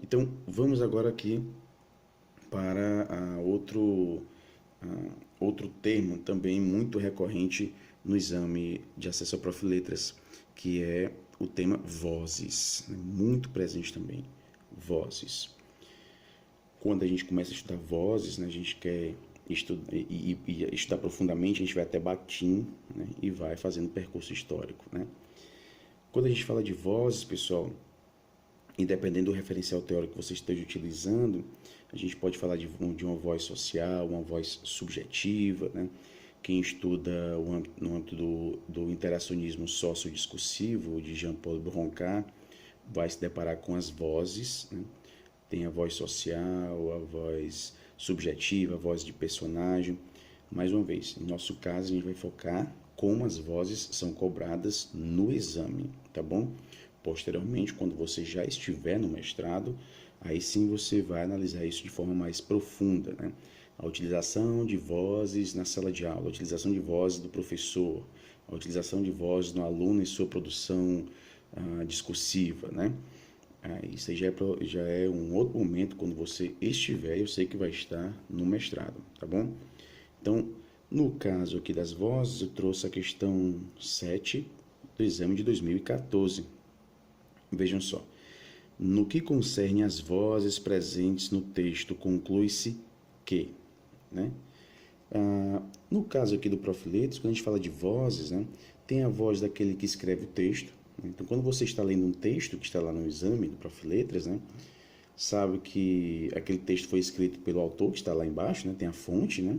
Então, vamos agora aqui para outro termo também muito recorrente no exame de acesso a Profiletras, que é o tema vozes, né? Muito presente também, vozes. Quando a gente começa a estudar vozes, né, a gente quer estudar profundamente, a gente vai até Bakhtin, né, e vai fazendo percurso histórico, né? Quando a gente fala de vozes, pessoal, independente do referencial teórico que você esteja utilizando, a gente pode falar de uma voz social, uma voz subjetiva, né? Quem estuda no âmbito do interacionismo sociodiscursivo de Jean-Paul Broncat vai se deparar com as vozes, né? Tem a voz social, a voz subjetiva, a voz de personagem. Mais uma vez, em nosso caso, a gente vai focar como as vozes são cobradas no exame, tá bom? Posteriormente, quando você já estiver no mestrado, aí sim você vai analisar isso de forma mais profunda, né? A utilização de vozes na sala de aula, a utilização de vozes do professor, a utilização de vozes no aluno em sua produção discursiva, né? Isso aí já é um outro momento quando você estiver, eu sei que vai estar no mestrado, tá bom? Então, no caso aqui das vozes, eu trouxe a questão 7 do exame de 2014. Vejam só. No que concerne às vozes presentes no texto, conclui-se que, né? No caso aqui do Profiletos, quando a gente fala de vozes, né, tem a voz daquele que escreve o texto. Então, quando você está lendo um texto que está lá no exame do Profiletras, né, sabe que aquele texto foi escrito pelo autor que está lá embaixo, né, tem a fonte, né,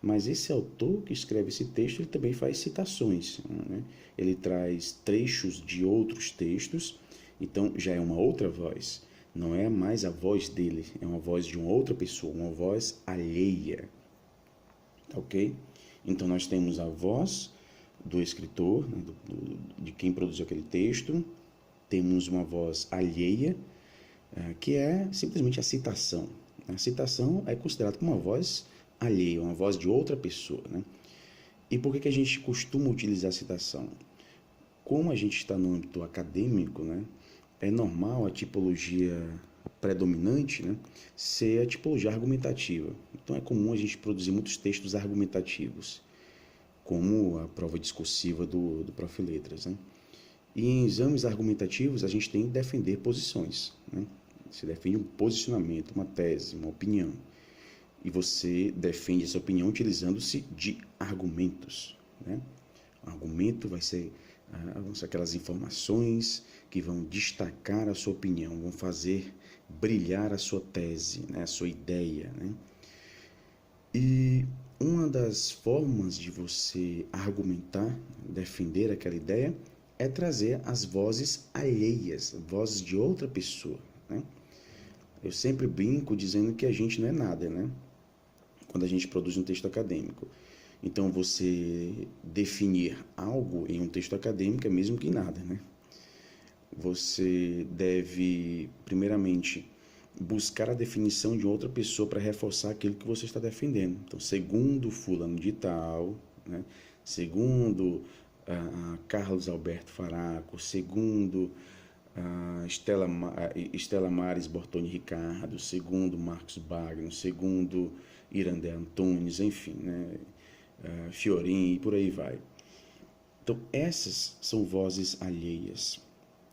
mas esse autor que escreve esse texto, ele também faz citações, né, ele traz trechos de outros textos, então já é uma outra voz, não é mais a voz dele, é uma voz de uma outra pessoa, uma voz alheia, ok? Então nós temos a voz do escritor, né, de quem produziu aquele texto, temos uma voz alheia, que é simplesmente a citação. A citação é considerada como uma voz alheia, uma voz de outra pessoa, né? E por que a gente costuma utilizar a citação? Como a gente está no âmbito acadêmico, né, é normal a tipologia predominante, né, ser a tipologia argumentativa. Então é comum a gente produzir muitos textos argumentativos, como a prova discursiva do Profiletras, né? E em exames argumentativos a gente tem que defender posições, né? Você defende um posicionamento, uma tese, uma opinião. E você defende essa opinião utilizando-se de argumentos, né? O argumento vão ser aquelas informações que vão destacar a sua opinião, vão fazer brilhar a sua tese, né? A sua ideia, né? E uma das formas de você argumentar, defender aquela ideia, é trazer as vozes alheias, vozes de outra pessoa, né? Eu sempre brinco dizendo que a gente não é nada, né? Quando a gente produz um texto acadêmico. Então, você definir algo em um texto acadêmico é mesmo que nada, né? Você deve, primeiramente, buscar a definição de outra pessoa para reforçar aquilo que você está defendendo. Então, segundo fulano de tal, né? Segundo Carlos Alberto Faraco, segundo Estela Maris Bortoni Ricardo, segundo Marcos Bagno, segundo Irandé Antunes, enfim, né? Fiorin e por aí vai. Então, essas são vozes alheias,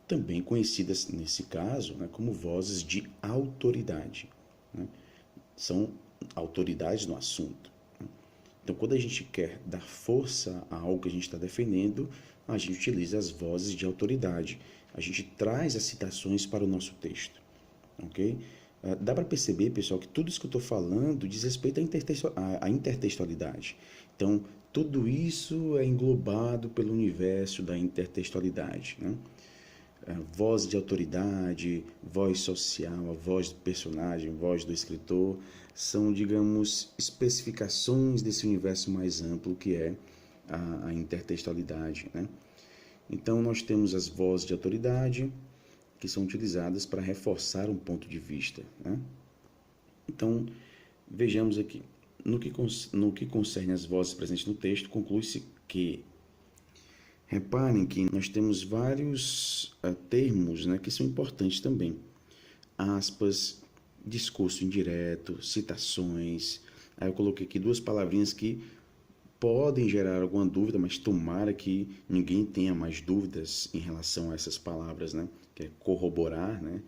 também conhecidas nesse caso, né, como vozes de autoridade, né? São autoridades no assunto, né? Então, quando a gente quer dar força a algo que a gente está defendendo, a gente utiliza as vozes de autoridade, a gente traz as citações para o nosso texto, ok? Dá para perceber, pessoal, que tudo isso que eu estou falando diz respeito à intertextualidade. Então, tudo isso é englobado pelo universo da intertextualidade, né? Voz de autoridade, voz social, a voz do personagem, voz do escritor, são, digamos, especificações desse universo mais amplo que é a intertextualidade, né? Então, nós temos as vozes de autoridade, que são utilizadas para reforçar um ponto de vista, né? Então, vejamos aqui. No que concerne às vozes presentes no texto, conclui-se que, reparem que nós temos vários termos, né, que são importantes também. aspas, discurso indireto, citações. Aí eu coloquei aqui duas palavrinhas que podem gerar alguma dúvida, mas tomara que ninguém tenha mais dúvidas em relação a essas palavras, né? Que é corroborar, né?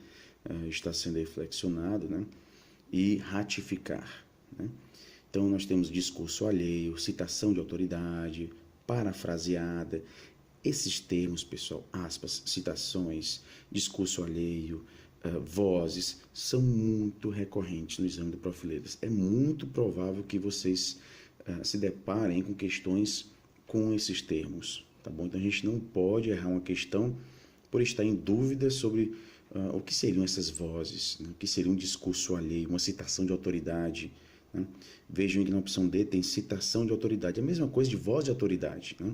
Está sendo aí flexionado, né? E ratificar, né? Então nós temos discurso alheio, citação de autoridade, parafraseada. Esses termos, pessoal, aspas, citações, discurso alheio, vozes, são muito recorrentes no exame do Profiletras. É muito provável que vocês se deparem com questões com esses termos, tá bom? Então a gente não pode errar uma questão por estar em dúvida sobre o que seriam essas vozes, né? O que seria um discurso alheio, uma citação de autoridade, né? Vejam que na opção D tem citação de autoridade, a mesma coisa de voz de autoridade, né?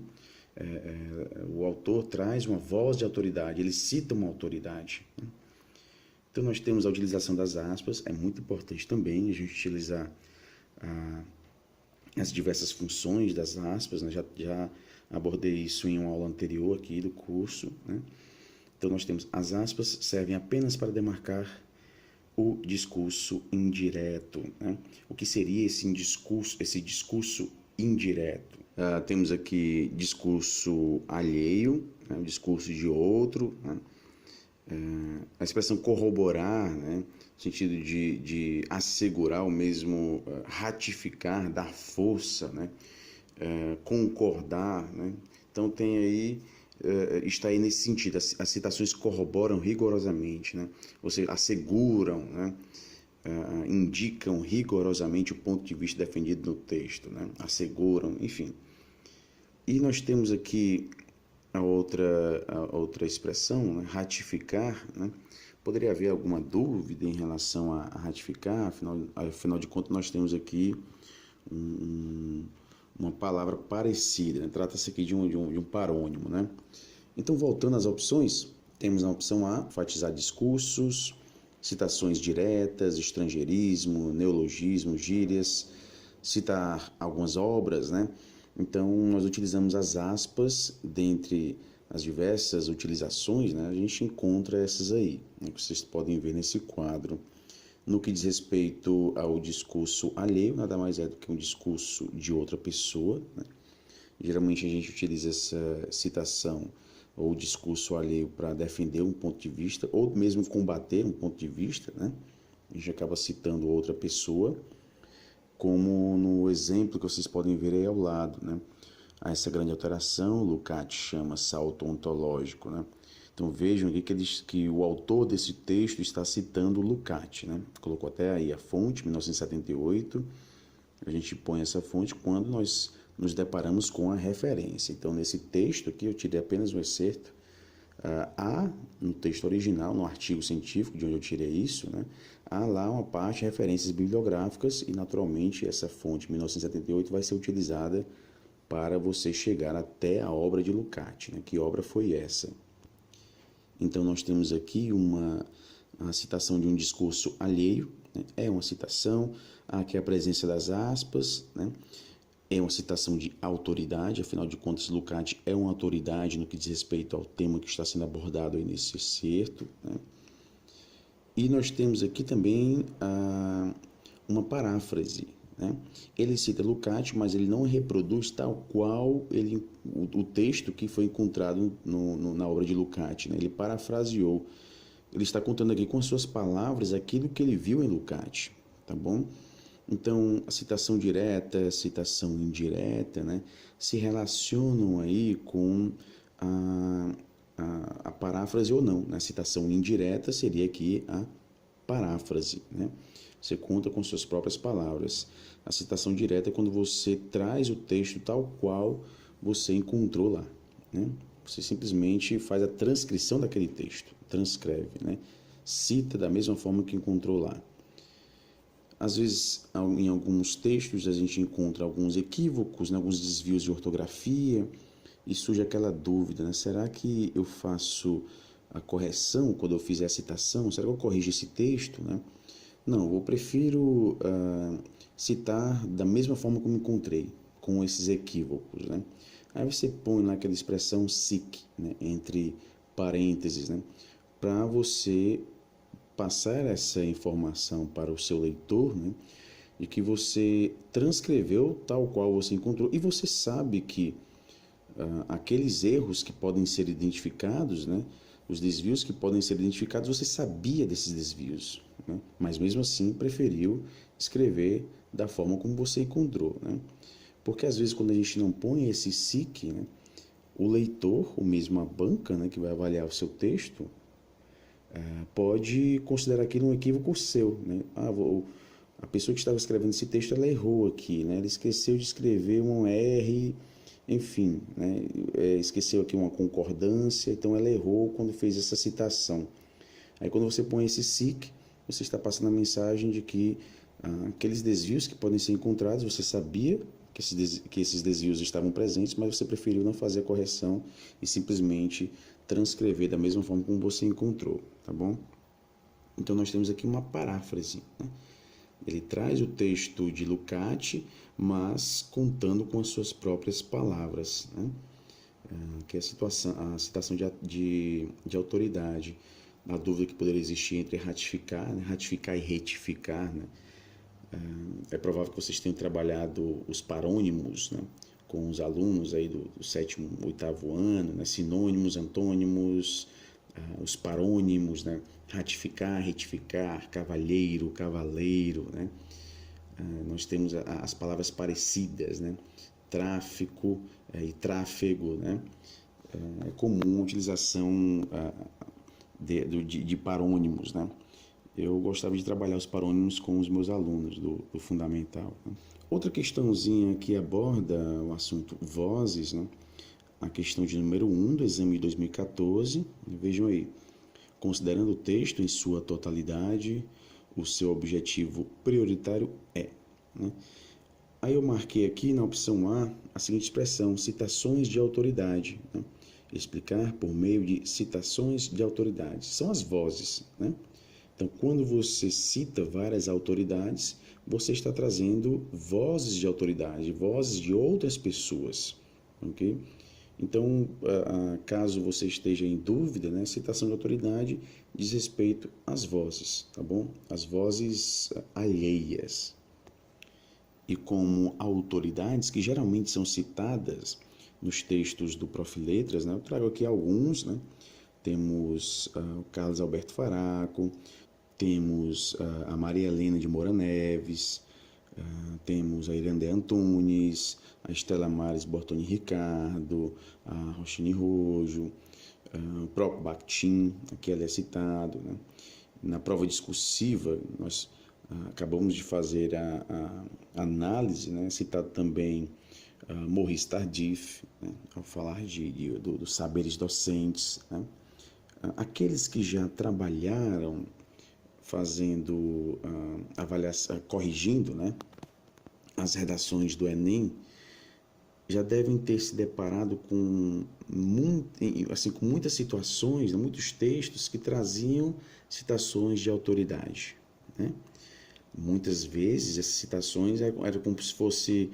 O autor traz uma voz de autoridade, ele cita uma autoridade, né? Então nós temos a utilização das aspas, é muito importante também a gente utilizar as diversas funções das aspas, né? Já abordei isso em uma aula anterior aqui do curso, né? Então nós temos as aspas servem apenas para demarcar o discurso indireto, né? O que seria esse discurso indireto? Temos aqui discurso alheio, né? O discurso de outro, né? A expressão corroborar, né? No sentido de assegurar, ou mesmo ratificar, dar força, né? Concordar, né? Então tem aí, está aí nesse sentido, as citações corroboram rigorosamente, né? Ou seja, asseguram, né? Indicam rigorosamente o ponto de vista defendido no texto, né? Asseguram, enfim. E nós temos aqui a outra expressão, né? Ratificar, né? Poderia haver alguma dúvida em relação a ratificar, afinal de contas nós temos aqui uma palavra parecida, né? Trata-se aqui de um parônimo, né? Então, voltando às opções, temos na opção A, enfatizar discursos, citações diretas, estrangeirismo, neologismo, gírias, citar algumas obras, né? Então, nós utilizamos as aspas, dentre as diversas utilizações, né? A gente encontra essas aí, né? Que vocês podem ver nesse quadro. No que diz respeito ao discurso alheio, nada mais é do que um discurso de outra pessoa, né? Geralmente a gente utiliza essa citação ou discurso alheio para defender um ponto de vista, ou mesmo combater um ponto de vista, né? A gente acaba citando outra pessoa, como no exemplo que vocês podem ver aí ao lado, né? A essa grande alteração, Lukács chama salto ontológico, né? Então vejam aqui que o autor desse texto está citando Lukács, né? Colocou até aí a fonte, 1978. A gente põe essa fonte quando nós nos deparamos com a referência. Então nesse texto aqui eu tirei apenas um excerto. Há no texto original, no artigo científico de onde eu tirei isso, né? Há lá uma parte de referências bibliográficas e naturalmente essa fonte 1978 vai ser utilizada para você chegar até a obra de Lukács, né? Que obra foi essa? Então nós temos aqui a citação de um discurso alheio, né? É uma citação, aqui a presença das aspas, né? É uma citação de autoridade, afinal de contas Lukács é uma autoridade no que diz respeito ao tema que está sendo abordado aí nesse excerto, né? E nós temos aqui também uma paráfrase, né? Ele cita Lukács, mas ele não reproduz tal qual o texto que foi encontrado na obra de Lukács, né? Ele parafraseou, ele está contando aqui com as suas palavras aquilo que ele viu em Lukács, tá bom? Então, a citação direta, a citação indireta, né, se relacionam aí com a paráfrase ou não. A citação indireta seria aqui a paráfrase, né? Você conta com suas próprias palavras. A citação direta é quando você traz o texto tal qual você encontrou lá, né? Você simplesmente faz a transcrição daquele texto, transcreve, né? Cita da mesma forma que encontrou lá. Às vezes, em alguns textos, a gente encontra alguns equívocos, né, alguns desvios de ortografia, e surge aquela dúvida, né? Será que eu faço a correção quando eu fizer a citação? Será que eu corrijo esse texto, né? Não, eu prefiro citar da mesma forma como encontrei, com esses equívocos, né? Aí você põe naquela expressão sic, né, entre parênteses, né, para você passar essa informação para o seu leitor, né, de que você transcreveu tal qual você encontrou e você sabe que aqueles erros que podem ser identificados, né, os desvios que podem ser identificados, você sabia desses desvios, né, mas mesmo assim preferiu escrever da forma como você encontrou, né? Porque às vezes quando a gente não põe esse SIC, né, o leitor, ou mesmo a banca, né, que vai avaliar o seu texto, pode considerar aquilo um equívoco seu, né? A pessoa que estava escrevendo esse texto, ela errou aqui, né? Ela esqueceu de escrever um R, enfim, né? Esqueceu aqui uma concordância, então ela errou quando fez essa citação. Aí quando você põe esse SIC, você está passando a mensagem de que aqueles desvios que podem ser encontrados, você sabia que esses desvios estavam presentes, mas você preferiu não fazer a correção e simplesmente transcrever da mesma forma como você encontrou, tá bom? Então nós temos aqui uma paráfrase, né? Ele traz o texto de Lucati, mas contando com as suas próprias palavras, né? Que é a citação de autoridade, a dúvida que poderia existir entre ratificar, né? Ratificar e retificar, né? É provável que vocês tenham trabalhado os parônimos, né, com os alunos aí do 7º, 8º ano, né, sinônimos, antônimos, os parônimos, né, ratificar, retificar, cavalheiro, cavaleiro, né. Nós temos as palavras parecidas, né, tráfico e tráfego, né. É comum a utilização de parônimos, né. Eu gostava de trabalhar os parônimos com os meus alunos do fundamental, né? Outra questãozinha que aborda o assunto vozes, né? A questão de número 1 do exame de 2014. Vejam aí, considerando o texto em sua totalidade, o seu objetivo prioritário é, né? Aí eu marquei aqui na opção A seguinte expressão, citações de autoridade, né? Explicar por meio de citações de autoridade. São as vozes, né? Então, quando você cita várias autoridades, você está trazendo vozes de autoridade, vozes de outras pessoas, ok? Então, caso você esteja em dúvida, né, citação de autoridade diz respeito às vozes, tá bom? As vozes alheias. E como autoridades que geralmente são citadas nos textos do Prof. Letras, né, eu trago aqui alguns, né? Temos o Carlos Alberto Faraco, temos a Maria Helena de Moura Neves, temos a Irandé Antunes, a Estela Maris Bortoni Ricardo, a Roxine Rojo, o próprio Bakhtin, aqui ele é citado, né? Na prova discursiva, nós acabamos de fazer a análise, né? Citado também Maurice Tardif, né? Ao falar dos saberes docentes, né? Aqueles que já trabalharam fazendo avaliação, corrigindo, né, as redações do Enem, já devem ter se deparado com muitas situações, muitos textos que traziam citações de autoridade, né? Muitas vezes essas citações eram como se fossem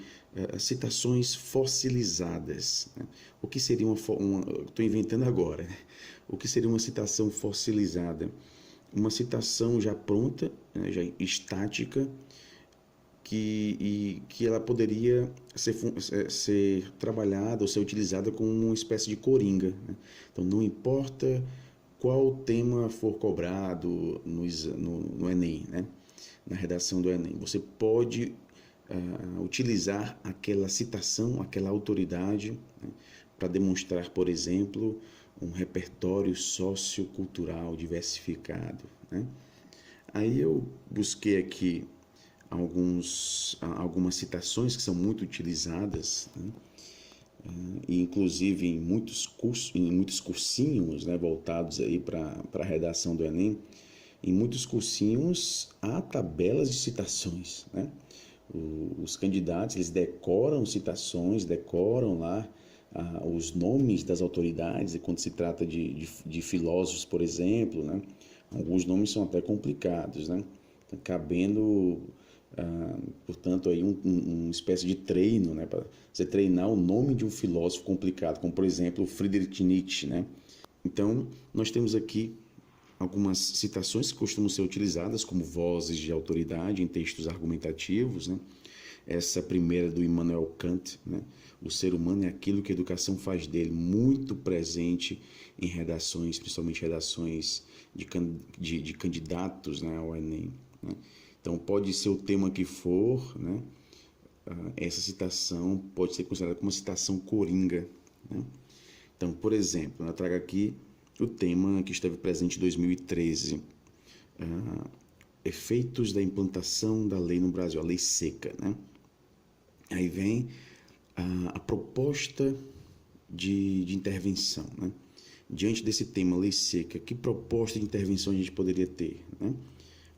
citações fossilizadas, né? O que seria estou inventando agora, né? O que seria uma citação fossilizada? Uma citação já pronta, né, já estática, que ela poderia ser trabalhada ou ser utilizada como uma espécie de coringa, né? Então, não importa qual tema for cobrado no Enem, né? Na redação do Enem, você pode utilizar aquela citação, aquela autoridade, né, para demonstrar, por exemplo, um repertório sociocultural diversificado, né? Aí eu busquei aqui algumas citações que são muito utilizadas, né? E inclusive em muitos cursinhos, né, voltados aí para a redação do Enem, em muitos cursinhos há tabelas de citações, né? Os candidatos, eles decoram citações, decoram lá os nomes das autoridades, e quando se trata de filósofos, por exemplo, né? Alguns nomes são até complicados, né? Então, cabendo, portanto, aí uma espécie de treino, né? Para você treinar o nome de um filósofo complicado, como, por exemplo, Friedrich Nietzsche, né? Então, nós temos aqui algumas citações que costumam ser utilizadas como vozes de autoridade em textos argumentativos, né? Essa primeira do Immanuel Kant, né? O ser humano é aquilo que a educação faz dele, muito presente em redações, principalmente redações de candidatos, né, ao Enem, né? Então, pode ser o tema que for, né? Essa citação pode ser considerada como uma citação coringa, né? Então, por exemplo, eu trago aqui o tema que esteve presente em 2013, efeitos da implantação da lei no Brasil, a lei seca, né? Aí vem a proposta de intervenção, né? Diante desse tema, lei seca, que proposta de intervenção a gente poderia ter, né?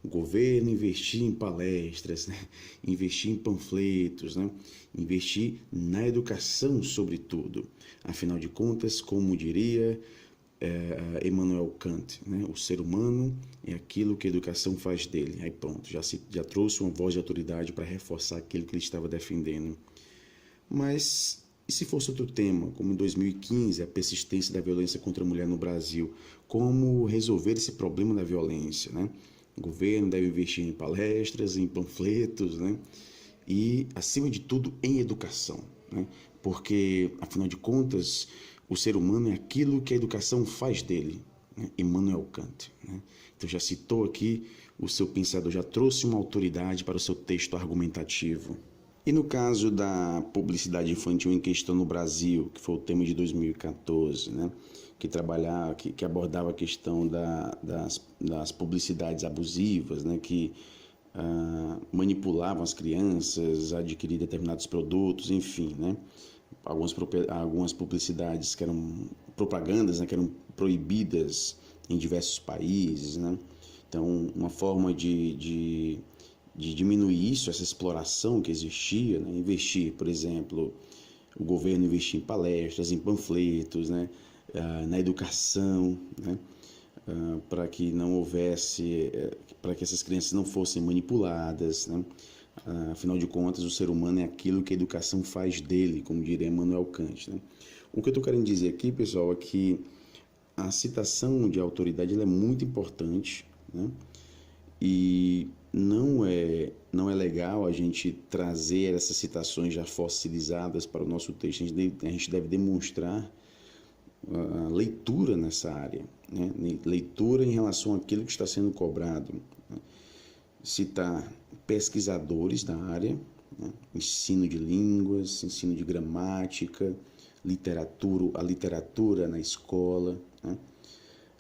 O governo investir em palestras, né? Investir em panfletos, né? Investir na educação, sobretudo. Afinal de contas, como diria Immanuel Kant, né? O ser humano é aquilo que a educação faz dele. Aí pronto, já trouxe uma voz de autoridade para reforçar aquilo que ele estava defendendo. Mas e se fosse outro tema, como em 2015, a persistência da violência contra a mulher no Brasil? Como resolver esse problema da violência, né? O governo deve investir em palestras, em panfletos, né? E, acima de tudo, em educação, né? Porque, afinal de contas, o ser humano é aquilo que a educação faz dele, né? Immanuel Kant, né? Então já citou aqui o seu pensador, já trouxe uma autoridade para o seu texto argumentativo. E no caso da publicidade infantil em questão no Brasil, que foi o tema de 2014, né? que abordava a questão das publicidades abusivas, né? Que manipulavam as crianças a adquirir determinados produtos, enfim, né? Algumas publicidades que eram propagandas, né? Que eram proibidas em diversos países, né? Então, uma forma de diminuir isso, essa exploração que existia, né? Investir, por exemplo, o governo investir em palestras, em panfletos, né? Na educação, né? Para que não houvesse, para que essas crianças não fossem manipuladas, né? Afinal de contas, o ser humano é aquilo que a educação faz dele, como diria Immanuel Kant, né? O que eu estou querendo dizer aqui, pessoal, é que a citação de autoridade ela é muito importante, né? E não é legal a gente trazer essas citações já fossilizadas para o nosso texto. A gente deve demonstrar leitura nessa área, né? Leitura em relação àquilo que está sendo cobrado, né? Citar pesquisadores da área, né? Ensino de línguas, ensino de gramática, a literatura na escola, né?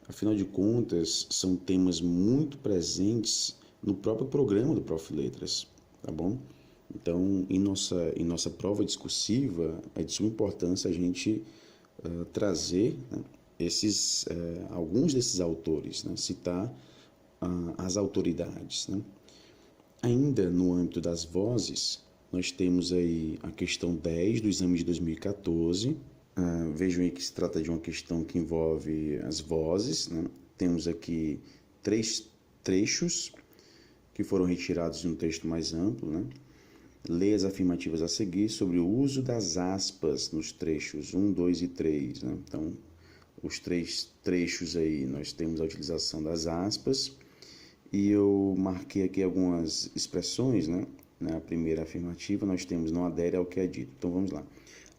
Afinal de contas, são temas muito presentes no próprio programa do Prof. Letras, tá bom? Então, em nossa prova discursiva, é de suma importância a gente trazer, né, alguns desses autores, né, citar as autoridades, né? Ainda no âmbito das vozes, nós temos aí a questão 10 do exame de 2014. Vejam aí que se trata de uma questão que envolve as vozes, né? Temos aqui 3 trechos que foram retirados de um texto mais amplo, né? Leia as afirmativas a seguir sobre o uso das aspas nos trechos 1, 2 e 3, né? Então, os 3 trechos aí, nós temos a utilização das aspas e eu marquei aqui algumas expressões, né? Na primeira afirmativa, nós temos não adere ao que é dito. Então, vamos lá.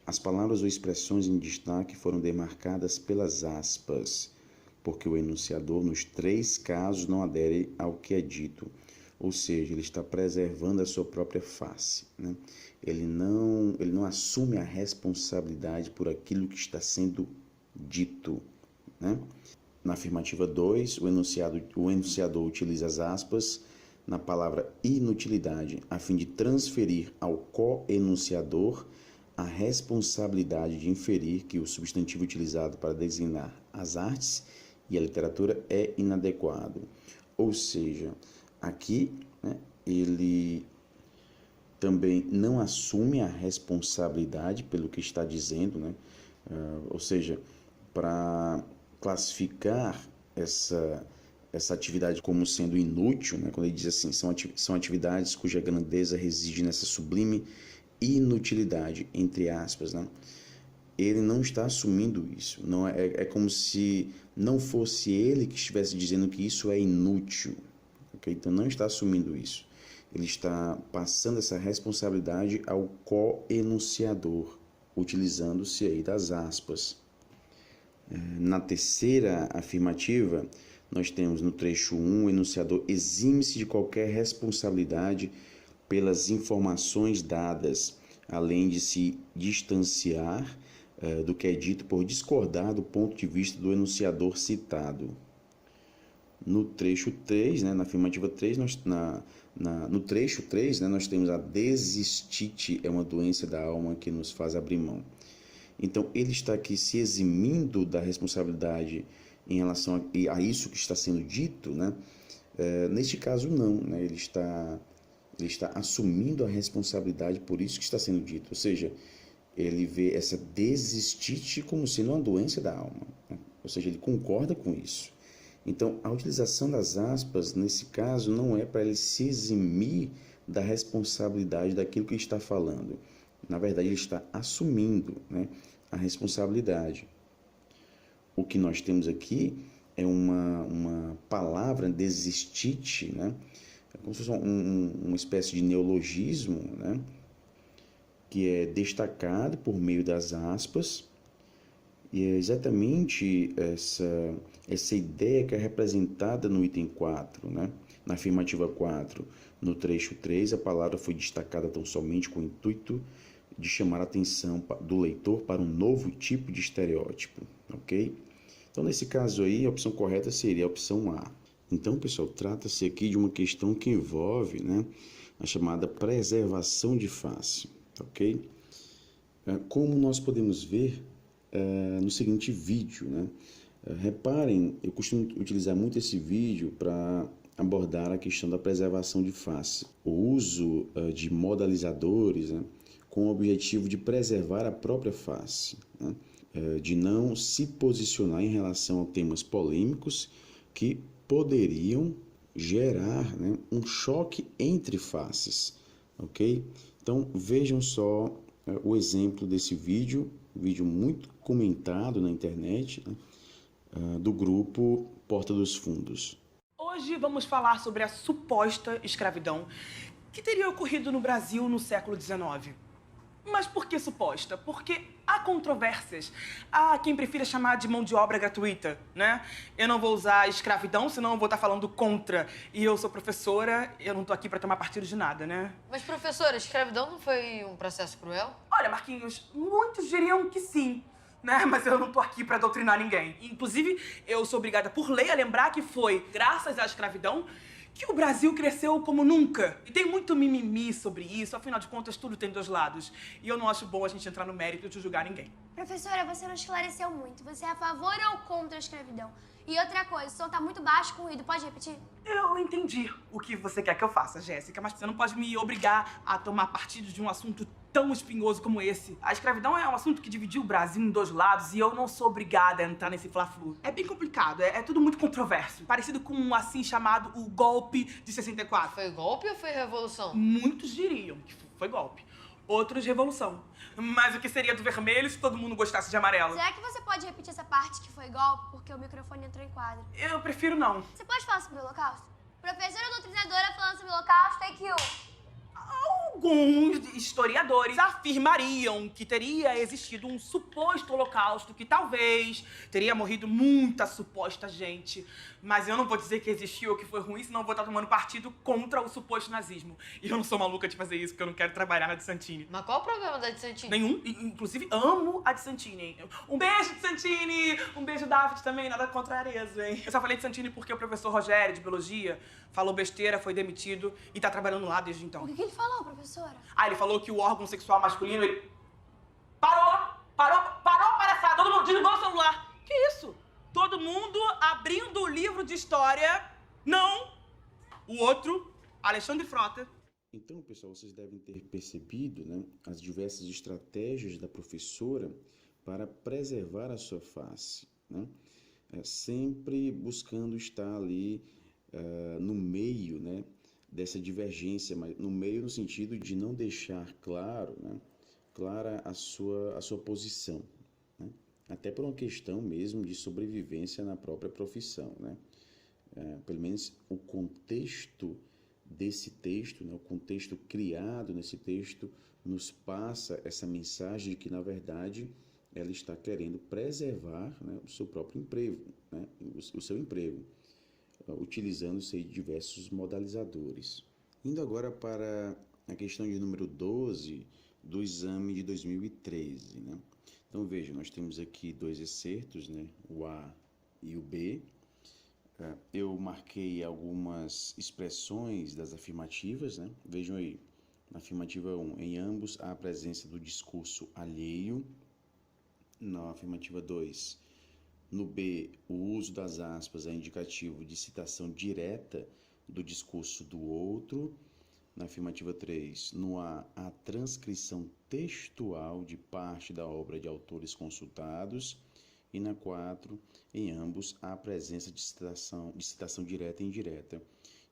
As palavras ou expressões em destaque foram demarcadas pelas aspas, porque o enunciador, nos 3 casos, não adere ao que é dito. Ou seja, ele está preservando a sua própria face, né? Ele não assume a responsabilidade por aquilo que está sendo dito, né? Na afirmativa 2, o enunciador utiliza as aspas na palavra inutilidade, a fim de transferir ao co-enunciador a responsabilidade de inferir que o substantivo utilizado para designar as artes e a literatura é inadequado. Ou seja, aqui, né, ele também não assume a responsabilidade pelo que está dizendo, né? Ou seja, para classificar essa atividade como sendo inútil, né? Quando ele diz assim, são atividades cuja grandeza reside nessa sublime inutilidade, entre aspas, né? ele não está assumindo isso. Não é como se não fosse ele que estivesse dizendo que isso é inútil. Okay? Então, não está assumindo isso. Ele está passando essa responsabilidade ao co-enunciador, utilizando-se aí das aspas. Na terceira afirmativa, nós temos no trecho 1, o enunciador exime-se de qualquer responsabilidade pelas informações dadas, além de se distanciar do que é dito por discordar do ponto de vista do enunciador citado. No trecho 3, né, na afirmativa 3, no trecho 3, né, nós temos a desistite, é uma doença da alma que nos faz abrir mão. Então, ele está aqui se eximindo da responsabilidade em relação a isso que está sendo dito, né? Neste caso, não, né? Ele está assumindo a responsabilidade por isso que está sendo dito, ou seja, ele vê essa desistite como sendo uma doença da alma, né? Ou seja, ele concorda com isso. Então, a utilização das aspas, nesse caso, não é para ele se eximir da responsabilidade daquilo que ele está falando. Na verdade, ele está assumindo, né, a responsabilidade. O que nós temos aqui é uma palavra, desistite, né? É como se fosse uma espécie de neologismo, né? Que é destacado por meio das aspas, e é exatamente essa ideia que é representada no item 4, né? Na afirmativa 4, no trecho 3, a palavra foi destacada tão somente com o intuito de chamar a atenção do leitor para um novo tipo de estereótipo, ok? Então, nesse caso aí, a opção correta seria a opção A. Então, pessoal, trata-se aqui de uma questão que envolve, né, a chamada preservação de face, ok? Como nós podemos ver no seguinte vídeo, né? Reparem, eu costumo utilizar muito esse vídeo para abordar a questão da preservação de face. O uso de modalizadores, né, com o objetivo de preservar a própria face, né, de não se posicionar em relação a temas polêmicos que poderiam gerar, né, um choque entre faces, ok? Então vejam só o exemplo desse vídeo muito comentado na internet, né, do grupo Porta dos Fundos. Hoje vamos falar sobre a suposta escravidão que teria ocorrido no Brasil no século XIX. Mas por que suposta? Porque há controvérsias. Há quem prefira chamar de mão de obra gratuita, né? Eu não vou usar escravidão, senão eu vou estar falando contra. E eu sou professora, eu não tô aqui pra tomar partido de nada, né? Mas, professora, escravidão não foi um processo cruel? Olha, Marquinhos, muitos diriam que sim, né? Mas eu não tô aqui pra doutrinar ninguém. Inclusive, eu sou obrigada por lei a lembrar que foi graças à escravidão que o Brasil cresceu como nunca. E tem muito mimimi sobre isso, afinal de contas, tudo tem dois lados. E eu não acho bom a gente entrar no mérito de julgar ninguém. Professora, você não esclareceu muito. Você é a favor ou contra a escravidão? E outra coisa, o som tá muito baixo com ruído. Pode repetir? Eu entendi o que você quer que eu faça, Jéssica, mas você não pode me obrigar a tomar partido de um assunto tão espinhoso como esse. A escravidão é um assunto que dividiu o Brasil em dois lados e eu não sou obrigada a entrar nesse fla-flu. É bem complicado, é tudo muito controverso. Parecido com um assim chamado o golpe de 64. Foi golpe ou foi revolução? Muitos diriam que foi golpe. Outros, revolução. Mas o que seria do vermelho se todo mundo gostasse de amarelo? Será que você pode repetir essa parte que foi golpe, porque o microfone entrou em quadro? Eu prefiro não. Você pode falar sobre o Holocausto? Professora doutrinadora falando sobre o Holocausto, take you. Alguns historiadores afirmariam que teria existido um suposto holocausto, que talvez teria morrido muita suposta gente. Mas eu não vou dizer que existiu ou que foi ruim, senão eu vou estar tomando partido contra o suposto nazismo. E eu não sou maluca de fazer isso, porque eu não quero trabalhar na de Santini. Mas qual o problema da de Santini? Nenhum. Inclusive, amo a de Santini. Um beijo de Santini! Um beijo, David, também. Nada contra a Arezzo, hein? Eu só falei de Santini porque o professor Rogério, de Biologia, falou besteira, foi demitido e tá trabalhando lá desde então. O que ele falou, professora? Ah, ele falou que o órgão sexual masculino, ele... Parou, palhaçada. Todo mundo desligou o celular. Que isso? Todo mundo abrindo o livro de história. Não. O outro, Alexandre Frota. Então, pessoal, vocês devem ter percebido, né, as diversas estratégias da professora para preservar a sua face, né? Sempre buscando estar ali no meio, né, dessa divergência, mas no meio no sentido de não deixar claro, né, clara a sua posição, né? Até por uma questão mesmo de sobrevivência na própria profissão, né? Pelo menos o contexto desse texto, né? O contexto criado nesse texto nos passa essa mensagem de que, na verdade, ela está querendo preservar, né, o seu próprio emprego, né? O seu emprego, utilizando-se de diversos modalizadores. Indo agora para a questão de número 12 do exame de 2013, né? Então, veja, nós temos aqui dois excertos, né? O A e o B. Eu marquei algumas expressões das afirmativas, né? Vejam aí, na afirmativa 1, em ambos há a presença do discurso alheio. Na afirmativa 2, no B, o uso das aspas é indicativo de citação direta do discurso do outro. Na afirmativa 3, no A, a transcrição textual de parte da obra de autores consultados. E na 4, em ambos, há a presença de citação direta e indireta.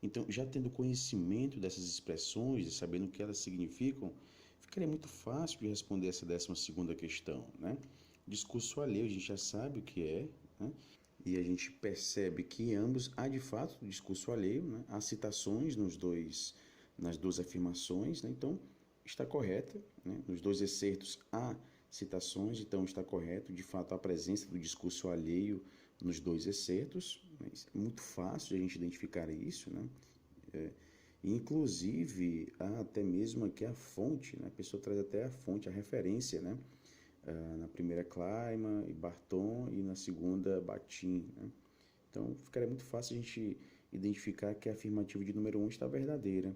Então, já tendo conhecimento dessas expressões e sabendo o que elas significam, ficaria muito fácil de responder essa 12ª questão, né? Discurso alheio, a gente já sabe o que é, né? E a gente percebe que em ambos há de fato discurso alheio, né? Há citações nas duas afirmações, né? Então está correta, né? Nos dois excertos há citações, então está correto, de fato, a presença do discurso alheio nos dois excertos, mas é muito fácil de a gente identificar isso, né? Inclusive, há até mesmo aqui a fonte, né? A pessoa traz até a fonte, a referência, né? Na primeira Kleiman e Barton e na segunda Batin, né? Então, ficaria muito fácil a gente identificar que a afirmativa de número 1 está verdadeira.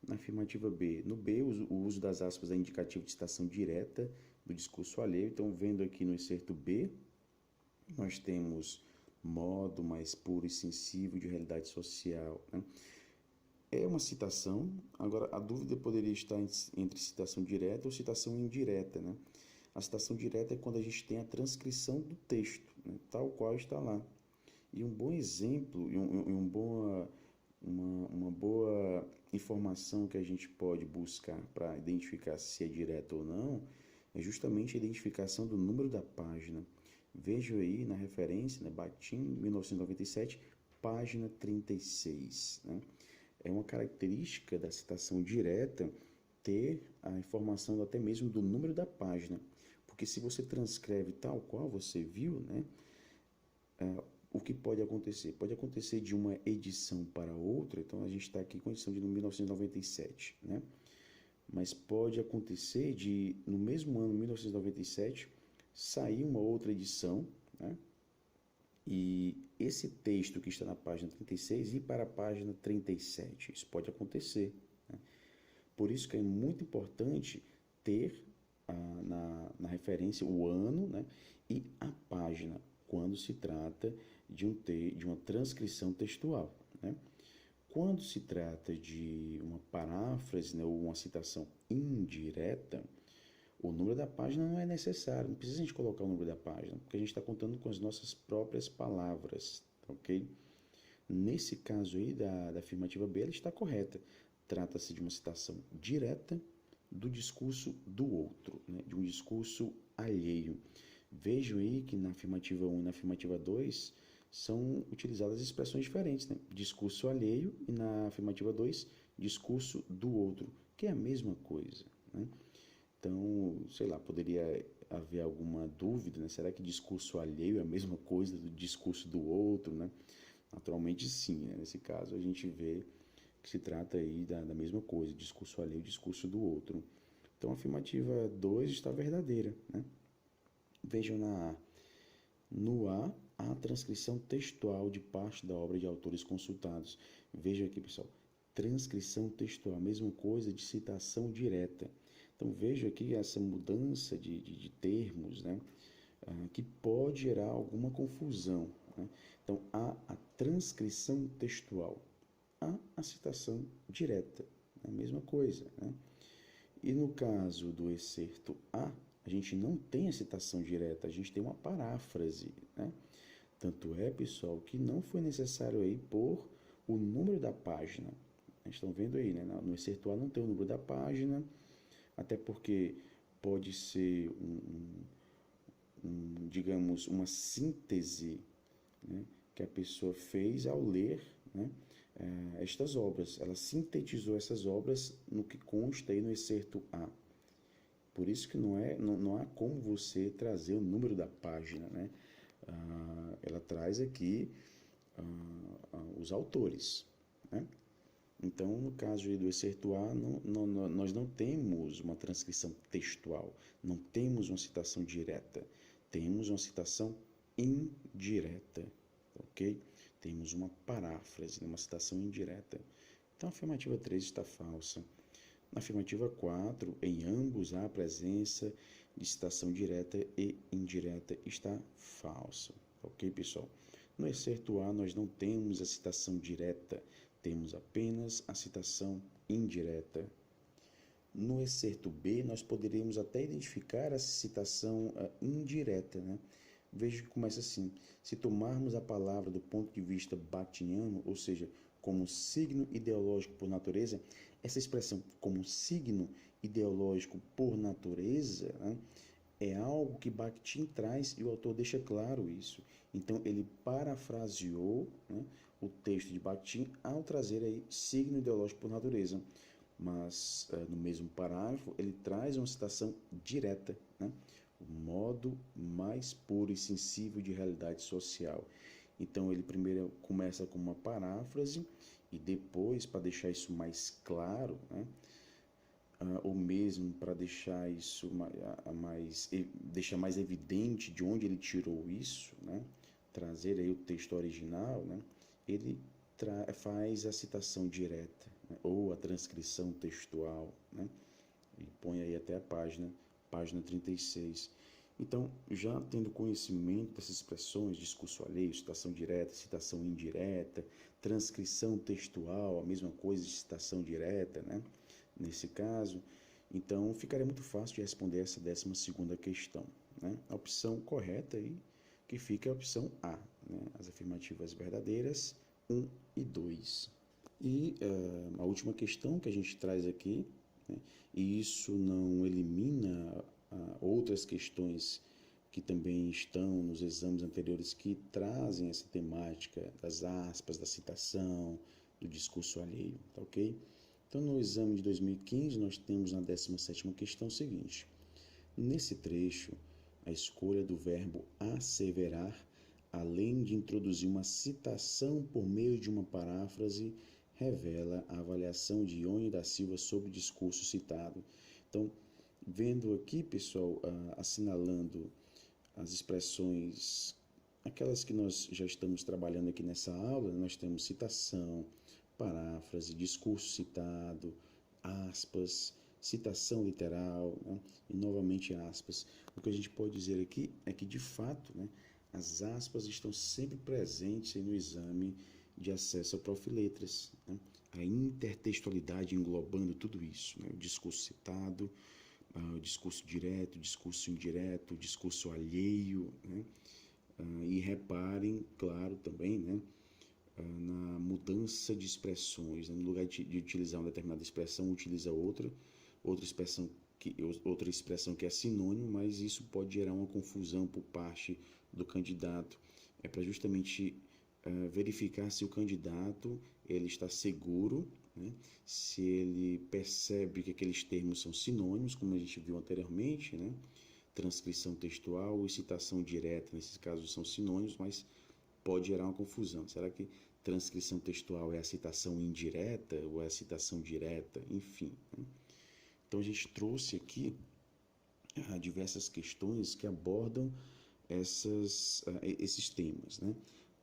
Na afirmativa B, no B, o uso das aspas é indicativo de citação direta do discurso alheio. Então, vendo aqui no excerto B, nós temos modo mais puro e sensível de realidade social, né? É uma citação, agora a dúvida poderia estar entre citação direta ou citação indireta, né? A citação direta é quando a gente tem a transcrição do texto, né, tal qual está lá. E um bom exemplo, uma boa informação que a gente pode buscar para identificar se é direto ou não é justamente a identificação do número da página. Vejo aí na referência, né, Batin, 1997, página 36. Né? É uma característica da citação direta ter a informação até mesmo do número da página, porque se você transcreve tal qual você viu, né, o que pode acontecer? Pode acontecer de uma edição para outra, então a gente está aqui com a edição de 1997, né? Mas pode acontecer de, no mesmo ano, 1997, sair uma outra edição, né? E esse texto que está na página 36 ir para a página 37. Isso pode acontecer, né? Por isso que é muito importante ter na referência o ano, né? E a página, quando se trata de uma transcrição textual, né? Quando se trata de uma paráfrase, né, ou uma citação indireta, o número da página não é necessário, não precisa a gente colocar o número da página, porque a gente está contando com as nossas próprias palavras, ok? Nesse caso aí da afirmativa B, ela está correta. Trata-se de uma citação direta do discurso do outro, né, de um discurso alheio. Vejam aí que na afirmativa 1 e na afirmativa 2 são utilizadas expressões diferentes, né? Discurso alheio e na afirmativa 2, discurso do outro, que é a mesma coisa, né? Então, sei lá, poderia haver alguma dúvida, né? Será que discurso alheio é a mesma coisa do discurso do outro, né? Naturalmente sim, né? Nesse caso a gente vê que se trata aí da mesma coisa, discurso alheio e discurso do outro. Então a afirmativa 2 está verdadeira, né? Vejam na A. No A, a transcrição textual de parte da obra de autores consultados. Vejam aqui, pessoal, transcrição textual, mesma coisa de citação direta. Então, vejo aqui essa mudança de termos, né, que pode gerar alguma confusão, né? Então, há a transcrição textual, há a citação direta, a mesma coisa, né? E no caso do excerto A gente não tem a citação direta, a gente tem uma paráfrase, né? Tanto é, pessoal, que não foi necessário aí pôr o número da página. Estão vendo aí, né? No excerto A não tem o número da página, até porque pode ser digamos, uma síntese, né, que a pessoa fez ao ler, né, estas obras. Ela sintetizou essas obras no que consta aí no excerto A. Por isso que não há como você trazer o número da página, né? Ela traz aqui os autores, né? Então, no caso do excerto A, nós não temos uma transcrição textual, não temos uma citação direta, temos uma citação indireta, ok? Temos uma paráfrase, uma citação indireta. Então, a afirmativa 3 está falsa. Na afirmativa 4, em ambos há a presença de citação direta e indireta, está falsa. Ok, pessoal? No excerto A, nós não temos a citação direta, temos apenas a citação indireta. No excerto B, nós poderíamos até identificar a citação indireta, né? Veja que começa assim: se tomarmos a palavra do ponto de vista bakhtiniano, ou seja, como signo ideológico por natureza, essa expressão como signo ideológico por natureza, né, é algo que Bakhtin traz e o autor deixa claro isso. Então, ele parafraseou, né, o texto de Bakhtin ao trazer aí signo ideológico por natureza. Mas, no mesmo parágrafo, ele traz uma citação direta, né, o modo mais puro e sensível de realidade social. Então, ele primeiro começa com uma paráfrase e depois, para deixar isso mais claro, né, ou mesmo para deixar isso deixar mais evidente de onde ele tirou isso, né, trazer aí o texto original, né, ele faz a citação direta, né, ou a transcrição textual, né, e põe aí até a página 36. Então, já tendo conhecimento dessas expressões, discurso alheio, citação direta, citação indireta, transcrição textual, a mesma coisa de citação direta, né? Nesse caso, então ficaria muito fácil de responder essa 12ª questão, né? A opção correta aí, que fica a opção A, né? As afirmativas verdadeiras 1 e 2. E a última questão que a gente traz aqui, né? E isso não elimina outras questões que também estão nos exames anteriores que trazem essa temática das aspas, da citação, do discurso alheio, tá ok? Então, no exame de 2015, nós temos na 17ª questão o seguinte: nesse trecho, a escolha do verbo asseverar, além de introduzir uma citação por meio de uma paráfrase, revela a avaliação de Ione da Silva sobre o discurso citado. Então, vendo aqui, pessoal, assinalando as expressões, aquelas que nós já estamos trabalhando aqui nessa aula, nós temos citação, paráfrase, discurso citado, aspas, citação literal, né, e novamente aspas. O que a gente pode dizer aqui é que, de fato, né, as aspas estão sempre presentes aí no exame de acesso ao Profiletras, né, a intertextualidade englobando tudo isso, né, o discurso citado, o discurso direto, o discurso indireto, o discurso alheio, né? E reparem, claro, também, né, na mudança de expressões, né? No lugar de utilizar uma determinada expressão, utiliza outra expressão que é sinônimo, mas isso pode gerar uma confusão por parte do candidato. É para justamente verificar se o candidato ele está seguro, né? Se ele percebe que aqueles termos são sinônimos, como a gente viu anteriormente, né? Transcrição textual e citação direta, nesses casos são sinônimos, mas pode gerar uma confusão. Será que transcrição textual é a citação indireta ou é a citação direta? Enfim, né? Então a gente trouxe aqui diversas questões que abordam esses temas, né?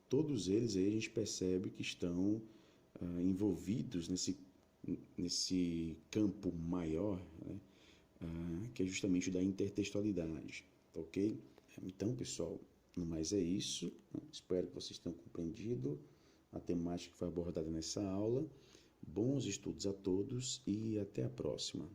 Todos eles aí a gente percebe que estão envolvidos nesse campo maior, né? Que é justamente o da intertextualidade, ok? Então, pessoal, no mais é isso, né? Espero que vocês tenham compreendido a temática que foi abordada nessa aula. Bons estudos a todos e até a próxima.